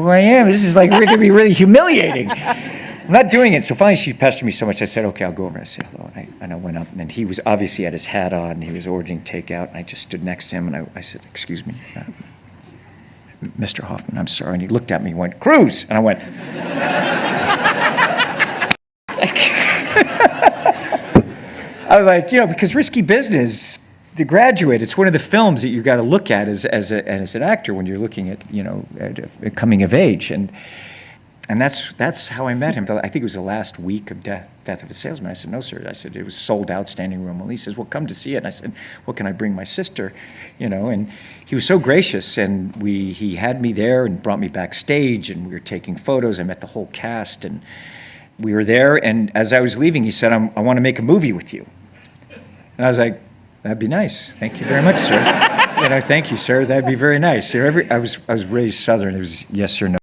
who I am. This is like going to be really humiliating. I'm not doing it. So finally she pestered me so much, I said, okay, I'll go over and say hello. And I went up, and then he was obviously had his hat on, and he was ordering takeout, and I just stood next to him, and I said, excuse me, Mr. Hoffman, I'm sorry. And he looked at me and went, Cruz. And I went, I was like, because Risky Business, The Graduate, it's one of the films that you got to look at as an actor when you're looking at, at coming of age. And that's how I met him. I think it was the last week of Death of a Salesman. I said, no, sir. I said, it was sold out, standing room only. He says, well, come to see it. And I said, well, can I bring my sister? And he was so gracious, and he had me there and brought me backstage, and we were taking photos. I met the whole cast, and we were there. And as I was leaving, he said, I want to make a movie with you. And I was like, that'd be nice. Thank you very much, sir. Thank you, sir. That'd be very nice. I was really Southern. It was yes or no.